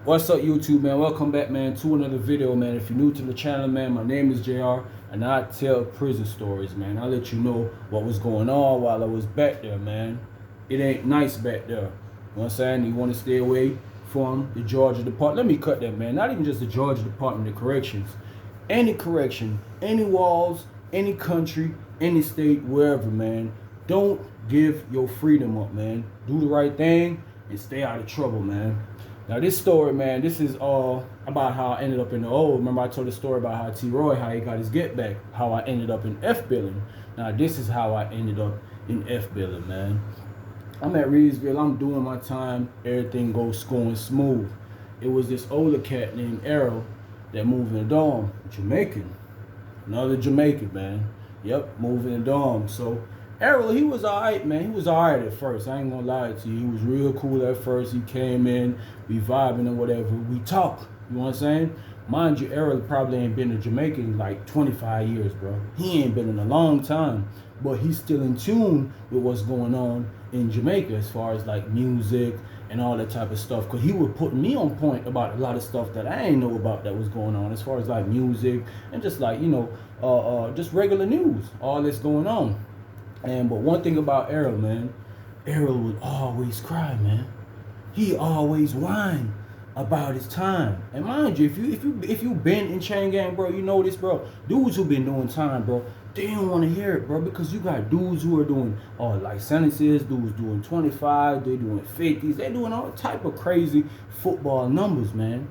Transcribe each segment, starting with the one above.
What's up, YouTube, man? Welcome back, man, to another video, man. If you're new to the channel, man, my name is JR, and I tell prison stories, man. I let you know what was going on while I was back there, man. It ain't nice back there. You know what I'm saying? You want to stay away from the Georgia Department. Let me cut that, man. Not even just the Georgia Department of Corrections. Any correction, any walls, any country, any state, wherever, man. Don't give your freedom up, man. Do the right thing and stay out of trouble, man. Now this story, man, this is all about how I ended up in the O. Remember I told the story about how T-Roy, how he got his get back, how I ended up in F billing. Now this is how I ended up in F billing, man. I'm at Reedsville, I'm doing my time, everything going smooth. It was this older cat named Errol that moved in the dorm, Jamaican. Another Jamaican, man. Yep, moving in the dorm. So Errol, he was alright, man. He was alright at first. I ain't gonna lie to you. He was real cool at first. He came in, we vibing and whatever. We talk. You know what I'm saying? Mind you, Errol probably ain't been to Jamaica in like 25 years, bro. He ain't been in a long time. But he's still in tune with what's going on in Jamaica as far as like music and all that type of stuff. Cause he would put me on point about a lot of stuff that I ain't know about that was going on as far as like music and just like, you know, just regular news, all that's going on. But one thing about Errol, man, Errol would always cry, man. He always whine about his time. And mind you, if you been in chain gang, bro, you know this, bro. Dudes who been doing time, bro, they don't want to hear it, bro, because you got dudes who are doing like sentences, dudes doing 25, they doing 50s, they doing all type of crazy football numbers, man.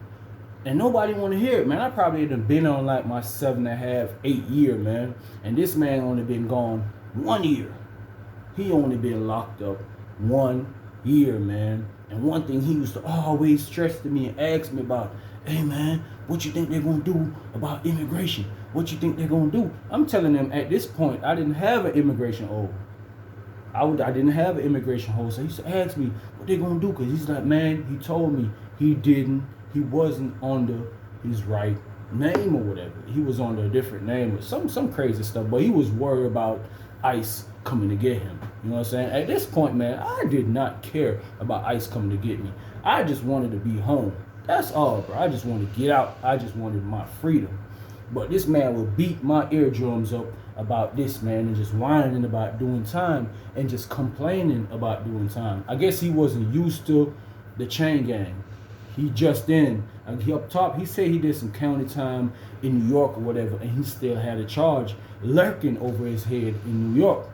And nobody want to hear it, man. I probably have been on like my 7.5, 8 year, man. And this man only been gone 1 year. He only been locked up 1 year, man. And one thing he used to always stress to me and ask me about, hey man, what you think they're gonna do about immigration? What you think they're gonna do? I'm telling them at this point, I didn't have an immigration hold. I didn't have an immigration hold. So he used to ask me what they gonna do, because he's like, man, he told me he wasn't under his right name or whatever. He was under a different name or some crazy stuff, but he was worried about ICE coming to get him. You know what I'm saying? At this point, man, I did not care about ICE coming to get me. I just wanted to be home. That's all, bro. I just wanted to get out. I just wanted my freedom. But this man will beat my eardrums up about this, man, and just whining about doing time and just complaining about doing time. I guess he wasn't used to the chain gang. He just in. He up top, he said he did some county time in New York or whatever, and he still had a charge lurking over his head in New York,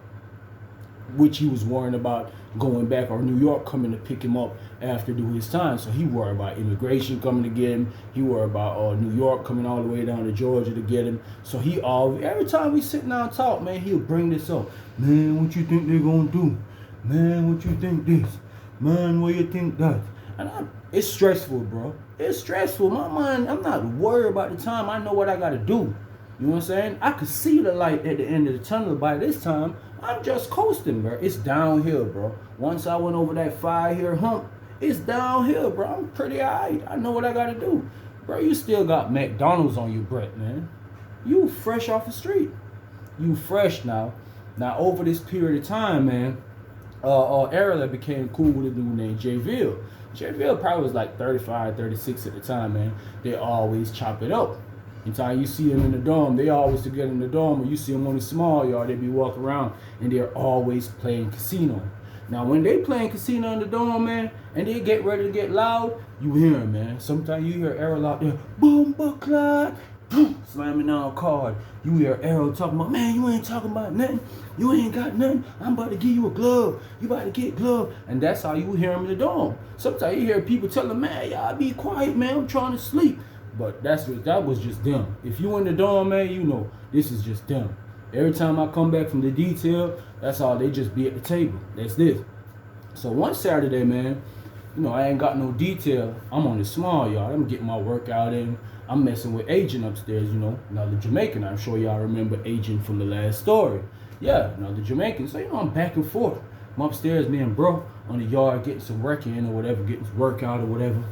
which he was worrying about going back, or New York coming to pick him up after doing his time. So he worried about immigration coming to get him. He worried about New York coming all the way down to Georgia to get him. So every time we sit down and talk, man, he'll bring this up. Man, what you think they're gonna do? Man, what you think this? Man, what you think that? And it's stressful, bro. It's stressful. My mind, I'm not worried about the time. I know what I gotta do. You know what I'm saying? I could see the light at the end of the tunnel. By this time, I'm just coasting, bro. It's downhill, bro. Once I went over that 5-year hump, it's downhill, bro. I'm pretty alright. I know what I gotta do. Bro, you still got McDonald's on your breath, man. You fresh off the street. You fresh now. Now, over this period of time, man, Errol became cool with a dude named J-Ville. J-Ville probably was like 35, 36 at the time, man. They always chop it up. Anytime you see them in the dorm, they always together in the dorm, or you see them on the small yard, they be walking around, and they're always playing casino. Now, when they playing casino in the dorm, man, and they get ready to get loud, you hear them, man. Sometimes you hear Errol out there, boom, buckler, slamming down a card. You hear Errol talking about, man, you ain't talking about nothing. You ain't got nothing. I'm about to give you a glove. You about to get glove. And that's how you hear him in the dorm. Sometimes you hear people tell them, man, y'all be quiet, man. I'm trying to sleep. But that was just them. If you in the dorm, man, you know, this is just them. Every time I come back from the detail, that's all. They just be at the table. That's this. So one Saturday, man, you know, I ain't got no detail. I'm on the small yard. I'm getting my workout in. I'm messing with Agent upstairs, you know, another Jamaican. I'm sure y'all remember Agent from the last story. Yeah, another Jamaican. So, you know, I'm back and forth. I'm upstairs, me and bro on the yard getting some work in or whatever, getting some workout or whatever.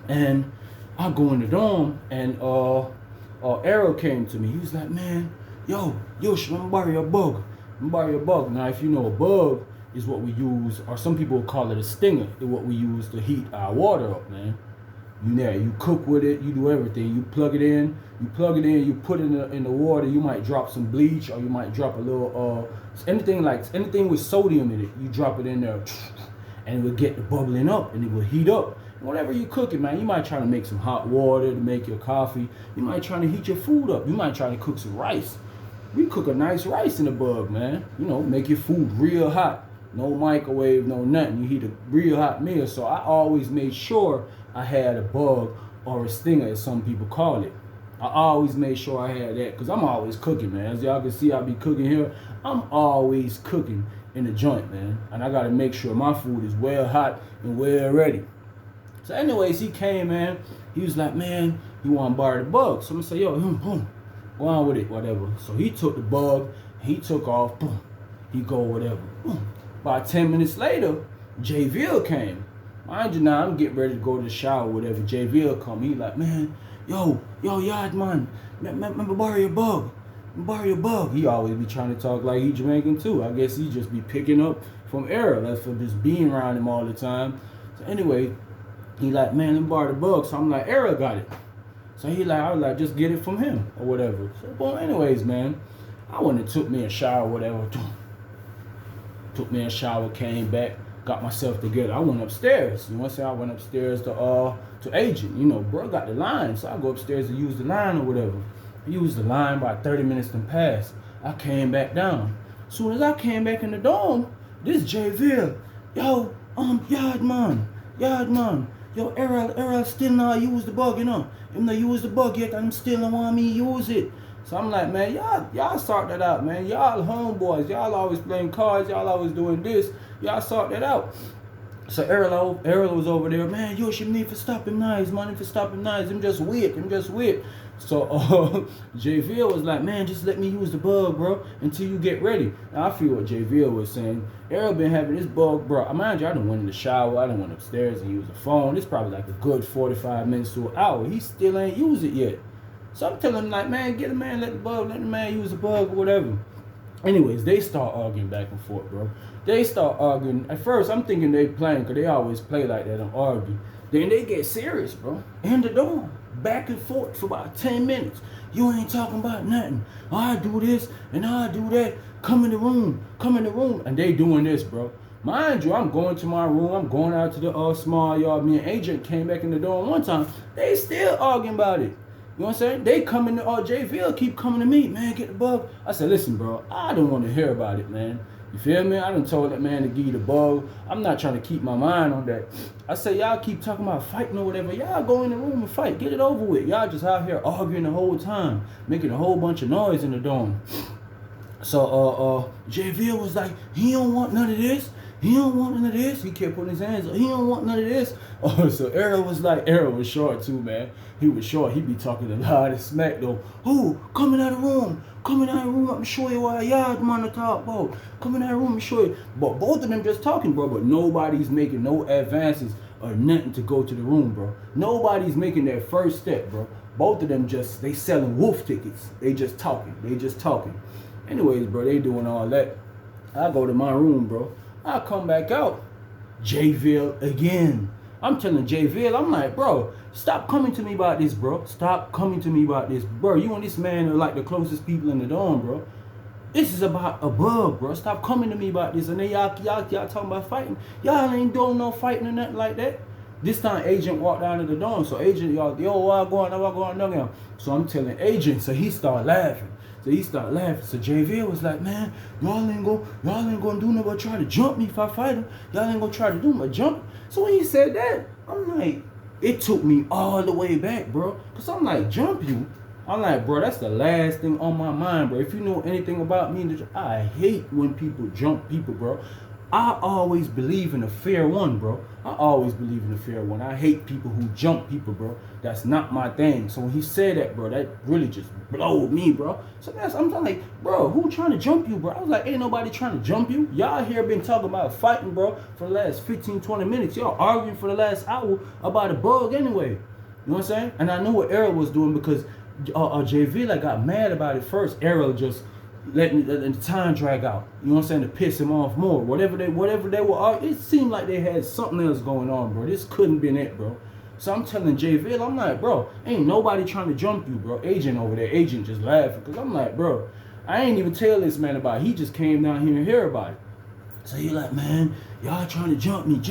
And I go in the dorm, and Errol came to me. He was like, man, yo, let me borrow your bug. Let me borrow your bug. Now, if you know a bug is what we use, or some people call it a stinger, is what we use to heat our water up, man. You cook with it, you do everything. You plug it in, you put it in the water. You might drop some bleach, or you might drop a little anything with sodium in it. You drop it in there, and it will get the bubbling up, and it will heat up. Whatever you cooking, man, you might try to make some hot water to make your coffee. You might try to heat your food up. You might try to cook some rice. We cook a nice rice in the bug, man. You know, make your food real hot. No microwave, no nothing. You heat a real hot meal. So I always made sure I had a bug or a stinger, as some people call it. I always made sure I had that, because I'm always cooking, man. As y'all can see, I be cooking here. I'm always cooking in the joint, man. And I got to make sure my food is well hot and well ready. So anyways, he came, man. He was like, man, you want to borrow the bug? So I'm going to say, yo, go on with it, whatever. So he took the bug. He took off. Boom. He go, whatever. Boom. About 10 minutes later, JVille came. Mind you now, I'm getting ready to go to the shower, whatever. JVille come. He like, man, yo, yard man, remember borrow your bug. Borrow your bug. He always be trying to talk like he Jamaican too. I guess he just be picking up from Errol. That's for just being around him all the time. So anyway, he like, man, let me borrow the bug. So I'm like, Errol got it. So he like, I was like, just get it from him or whatever. So well, anyways, man, I went and took me a shower, whatever. Took me a shower, came back, got myself together. I went upstairs. You know what I'm saying? I went upstairs to agent. You know, bro got the line, so I go upstairs to use the line or whatever. I used the line, about 30 minutes done passed. I came back down. Soon as I came back in the dorm, this JVille, yo, yard man, yo, Errol still not use the bug, you know. Him not use the bug yet, and still don't want me use it. So I'm like, man, y'all sort that out, man. Y'all homeboys, y'all always playing cards, y'all always doing this. Y'all sort that out. So Errol was over there, man, you should need for stopping knives, man, for stopping knives. Him just weird. So JVille was like, man, just let me use the bug, bro, until you get ready. And I feel what JVille was saying. Errol been having this bug, bro. Mind you, I done went in the shower, I done went upstairs and used the phone. It's probably like a good 45 minutes to an hour. He still ain't used it yet. So I'm telling him, like, man, get the man, let the man use the bug or whatever. Anyways, they start arguing back and forth, bro. They start arguing. At first, I'm thinking they playing, because they always play like that and argue. Then they get serious, bro. In the dorm. Back and forth for about 10 minutes. You ain't talking about nothing. I do this and I do that. Come in the room. And they doing this, bro. Mind you, I'm going to my room. I'm going out to the small yard. Me and Agent came back in the dorm one time. They still arguing about it. You know what I'm saying? They coming to JVille, keep coming to me, man, get the bug. I said, listen, bro, I don't want to hear about it, man. You feel me? I done told that man to give you the bug. I'm not trying to keep my mind on that. I said, y'all keep talking about fighting or whatever. Y'all go in the room and fight. Get it over with. Y'all just out here arguing the whole time, making a whole bunch of noise in the dorm. So JVille was like, he don't want none of this. He don't want none of this. He kept putting his hands up. He don't want none of this. So Errol was short too, man. He was short. He be talking a lot of smack though. Who? Coming out of the room. Coming out of the room. I'm show you why yard man to talk about. Coming out of the room and show you. But both of them just talking, bro. But nobody's making no advances or nothing to go to the room, bro. Nobody's making their first step, bro. Both of them they selling wolf tickets. They just talking. Anyways, bro, they doing all that. I go to my room, bro. I come back out. JVille again. I'm telling JVille, I'm like, bro, stop coming to me about this, bro. Stop coming to me about this. Bro, you and this man are like the closest people in the dorm, bro. This is about a bug, bro. Stop coming to me about this. And then y'all talking about fighting. Y'all ain't doing no fighting or nothing like that. This time Agent walked down to the dorm. So Agent, yo, what going on? So I'm telling Agent, so he started laughing. So JVille was like, man, y'all ain't gonna do nothing but try to jump me if I fight him. Y'all ain't gonna try to do my jump. So when he said that, I'm like, it took me all the way back, bro. Cause I'm like, jump you? I'm like, bro, that's the last thing on my mind, bro. If you know anything about me, I hate when people jump people, bro. I always believe in a fair one, bro. I hate people who jump people, bro. That's not my thing. So when he said that, bro, that really just blowed me, bro. So I'm like, bro, who trying to jump you, bro? I was like, ain't nobody trying to jump you. Y'all here been talking about fighting, bro, for the last 15, 20 minutes. Y'all arguing for the last hour about a bug anyway. You know what I'm saying? And I knew what Errol was doing because JVille got mad about it first. Errol just letting the time drag out, you know what I'm saying, to piss him off more. Whatever they were, it seemed like they had something else going on, bro. This couldn't been it, bro. So I'm telling JVille, I'm like, bro, ain't nobody trying to jump you, bro. Agent over there, agent just laughing. Because I'm like, bro, I ain't even tell this man about it. He just came down here and hear about it. So he like, man, y'all trying to jump me.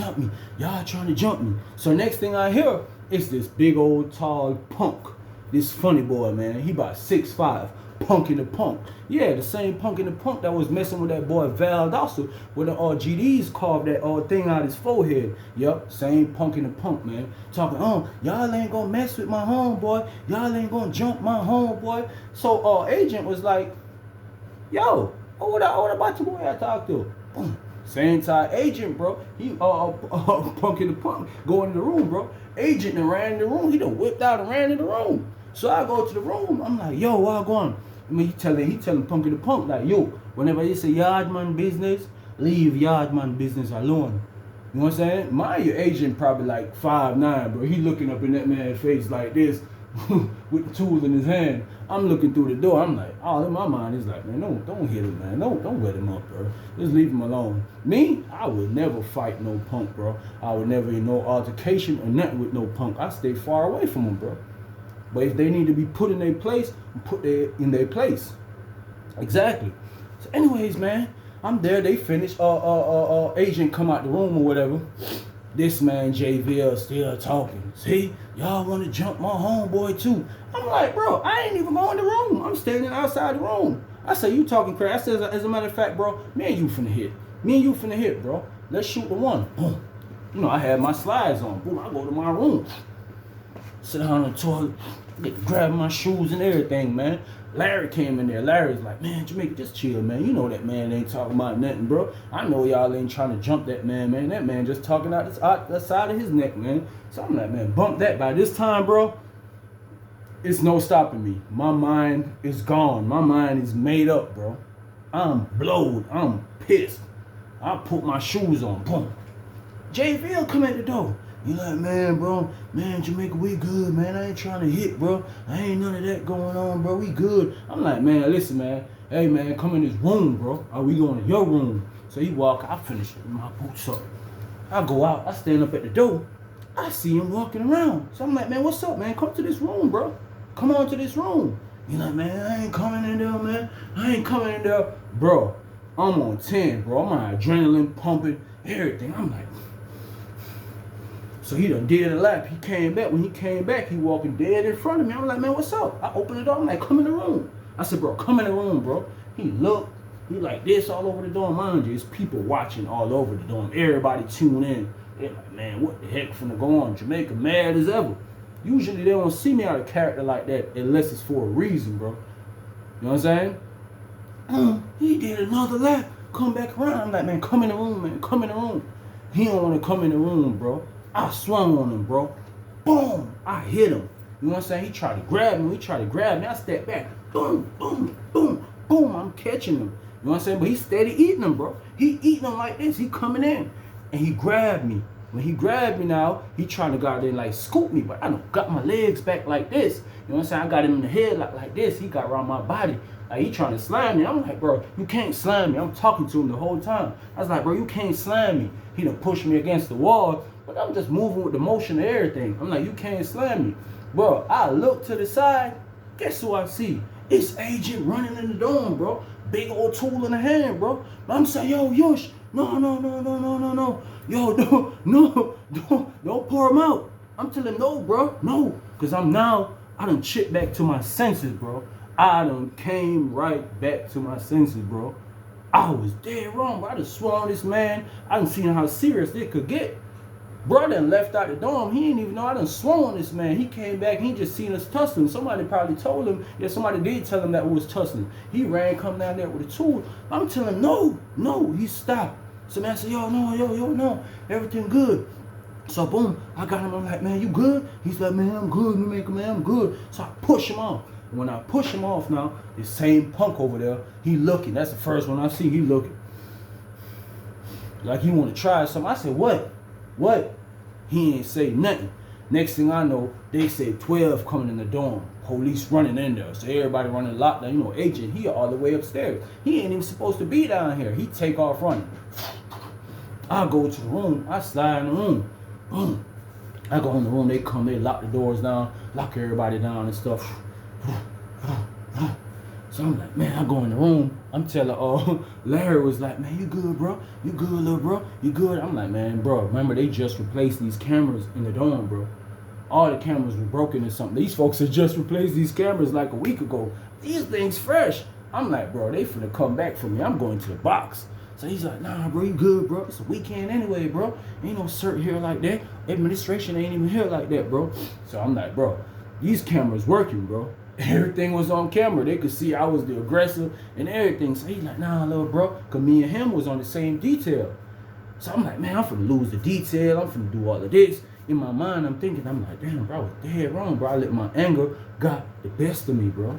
Y'all trying to jump me. So next thing I hear, it's this big old tall punk. This funny boy, man. He about 6'5", Punk in the Punk. Yeah, the same Punk in the Punk that was messing with that boy Val Dawson when the GDs carved that thing out his forehead. Yup, same Punk in the Punk, man. Talking, y'all ain't gonna mess with my homeboy. Y'all ain't gonna jump my homeboy. So agent was like, yo, what about the boy I talked to? Boom. Same time agent, bro. He Punk in the Punk go in the room, bro. Agent done ran in the room. He done whipped out and ran in the room. So I go to the room. I'm like, yo, what going? I mean, he telling Punk in the Punk like, yo, whenever he say yardman business, leave yardman business alone. You know what I'm saying? Mind your agent probably like 5'9", bro. He looking up in that man's face like this with the tools in his hand. I'm looking through the door. I'm like, in my mind, it's like, man, don't hit him, man. Don't wet him up, bro. Just leave him alone. Me, I would never fight no Punk, bro. I would never no altercation or nothing with no Punk. I stay far away from him, bro. But if they need to be put in their place, put in their place. Exactly. So anyways, man, I'm there. They finish. Agent come out the room or whatever. This man JVL still talking. See, y'all want to jump my homeboy too. I'm like, bro, I ain't even going in the room. I'm standing outside the room. I say, you talking crazy. I said, as a matter of fact, bro, me and you finna hit, bro. Let's shoot the one. Boom. You know, I had my slides on. Boom, I go to my room. Sit down on the toilet, grab my shoes and everything, man. Larry came in there. Larry's like, man, Jamaica, just chill, man. You know that man ain't talking about nothing, bro. I know y'all ain't trying to jump that man, man. That man just talking out the side of his neck, man. So I'm like, man, bump that. By this time, bro, it's no stopping me. My mind is gone. My mind is made up, bro. I'm blowed. I'm pissed. I put my shoes on. Boom. JVL come at the door. You like, man, bro, man, Jamaica, we good, man. I ain't trying to hit, bro. I ain't none of that going on, bro. We good. I'm like, man, listen, man. Hey, man, come in this room, bro. Are we going to your room? So he walk, I finish my boots up. I go out, I stand up at the door. I see him walking around. So I'm like, man, what's up, man? Come to this room, bro. Come on to this room. He like, man, I ain't coming in there, man. I ain't coming in there. Bro, I'm on 10, bro. My adrenaline pumping, everything. I'm like, so he done did a lap. He came back. When he came back, he walking dead in front of me. I'm like, man, what's up? I opened the door. I'm like, come in the room. I said, bro, come in the room, bro. He looked. He like this all over the door. Mind you, it's people watching all over the door. Everybody tune in. They're like, man, what the heck finna go on? Jamaica mad as ever. Usually they don't see me out of character like that unless it's for a reason, bro. You know what I'm saying? He did another lap. Come back around. I'm like, man, come in the room, man. Come in the room. He don't want to come in the room, bro. I swung on him, bro. Boom. I hit him. You know what I'm saying? He tried to grab me. I stepped back. Boom, boom, boom, boom. I'm catching him. You know what I'm saying? But he steady eating him, bro. He eating him like this. He coming in. And he grabbed me. When he grabbed me now, he trying to go out there and like scoop me. But I done got my legs back like this. You know what I'm saying? I got him in the head like this. He got around my body. Like he trying to slime me. I'm like, bro, you can't slime me. I'm talking to him the whole time. I was like, bro, you can't slime me. He done pushed me against the wall. But I'm just moving with the motion and everything. I'm like, you can't slam me. Bro, I look to the side. Guess who I see? It's Agent running in the dorm, bro. Big old tool in the hand, bro. I'm saying, yo, Yush, no. Yo, don't pour him out. I'm telling him, no, bro, no. Because I done chipped back to my senses, bro. I done came right back to my senses, bro. I was dead wrong, bro. I done swung this man. I done seen how serious it could get. Bro done left out the dorm. He didn't even know I done swung on this man. He came back. He just seen us tussling. Somebody probably told him. Yeah, somebody did tell him that we was tussling. He ran, come down there with a tool. I'm telling him, no. He stopped. So man said, yo, no. Everything good. So boom, I got him. I'm like, man, you good? He's like, man, I'm good. Man, I'm good. So I push him off. And when I push him off now, the same punk over there, he looking. That's the first one I see. He looking. Like he want to try something. I said, what? He ain't say nothing. Next thing I know, they said 12 coming in the dorm. Police running in there. So everybody running lockdown. You know, Agent, he all the way upstairs. He ain't even supposed to be down here. He take off running. I go to the room. I slide in the room. Boom. I go in the room, they come, they lock the doors down, lock everybody down and stuff. So I'm like, man, I go in the room. I'm telling, Larry was like, man, you good, bro? You good, little bro? You good? I'm like, man, bro, remember they just replaced these cameras in the dorm, bro. All the cameras were broken or something. These folks had just replaced these cameras like a week ago. These things fresh. I'm like, bro, they finna come back for me. I'm going to the box. So he's like, nah, bro, you good, bro? It's a weekend anyway, bro. Ain't no cert here like that. Administration ain't even here like that, bro. So I'm like, bro, these cameras working, bro. Everything was on camera. They could see I was the aggressor and everything. So he's like, nah, little bro. Because me and him was on the same detail. So I'm like, man, I'm finna lose the detail. I'm finna do all of this. In my mind, I'm thinking, I'm like, damn, bro, I was dead wrong, bro. I let my anger got the best of me, bro.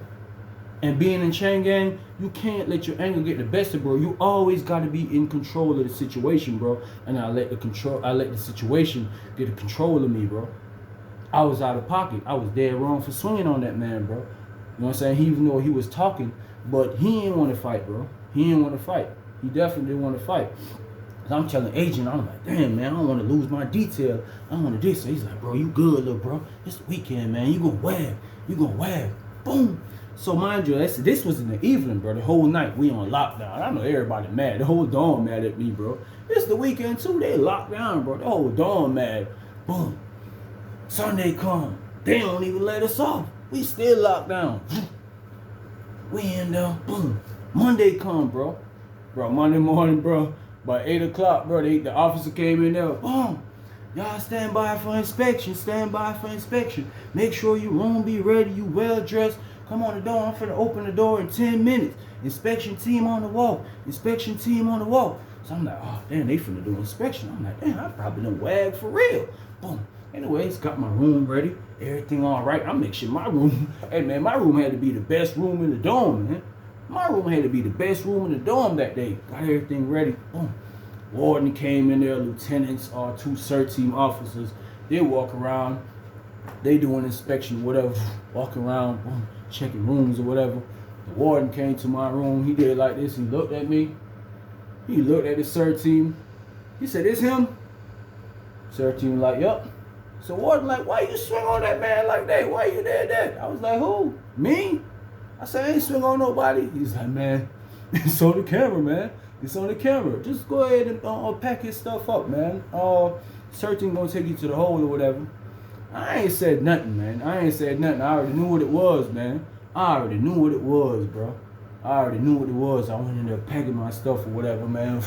And being in chain gang, you can't let your anger get the best of, bro. You always got to be in control of the situation, bro. And I let the situation get a control of me, bro. I was out of pocket. I was dead wrong for swinging on that man, bro. You know what I'm saying? He even though he was talking, but he didn't want to fight, bro. He didn't want to fight. He definitely didn't want to fight. So I'm telling agent, I'm like, damn, man, I don't want to lose my detail. I don't want to this. So he's like, bro, you good, little bro. It's the weekend, man. You gonna wag. You gonna wag. Boom. So mind you, this was in the evening, bro. The whole night we on lockdown. I know everybody mad. The whole dorm mad at me, bro. It's the weekend too. They locked down, bro. The whole dorm mad. Boom. Sunday come. They don't even let us off. We still locked down. We in there. Boom. Monday come, bro. Bro, Monday morning, bro. By 8 o'clock, bro, the officer came in there. Boom. Y'all stand by for inspection. Stand by for inspection. Make sure your room be ready. You well dressed. Come on the door. I'm finna open the door in 10 minutes. Inspection team on the wall. Inspection team on the wall. So I'm like, oh, damn, they finna do inspection. I'm like, damn, I probably done wag for real. Boom. Anyways, got my room ready. Everything all right. I'm making sure my room, hey, man, my room had to be the best room in the dorm, man. My room had to be the best room in the dorm that day. Got everything ready. Boom. Warden came in there, lieutenants, 2 CERT team officers. They walk around. They doing inspection, whatever. Walk around, boom, checking rooms or whatever. The warden came to my room. He did like this. He looked at me. He looked at the CERT team. He said, "It's him?" CERT team like, "Yup." So warden like, "Why you swing on that man like that? Why you did that?" I was like, "Who? Me?" I said, "I ain't swing on nobody." He's like, "Man, it's on the camera, man. It's on the camera. Just go ahead and pack his stuff up, man. CERT team gonna take you to the hole or whatever." I ain't said nothing, man. I ain't said nothing. I already knew what it was, man. I already knew what it was, bro. I already knew what it was. I went in there packing my stuff or whatever, man.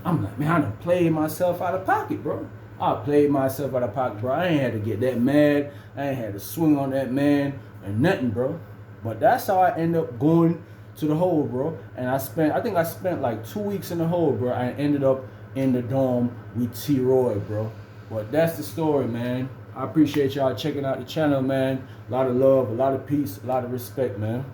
I'm like, man, I done played myself out of pocket, bro. I played myself out of pocket, bro. I ain't had to get that mad. I ain't had to swing on that man or nothing, bro. But that's how I end up going to the hole, bro. And I think I spent like 2 weeks in the hole, bro. I ended up in the dorm with T-Roy, bro. But that's the story, man. I appreciate y'all checking out the channel, man. A lot of love, a lot of peace, a lot of respect, man.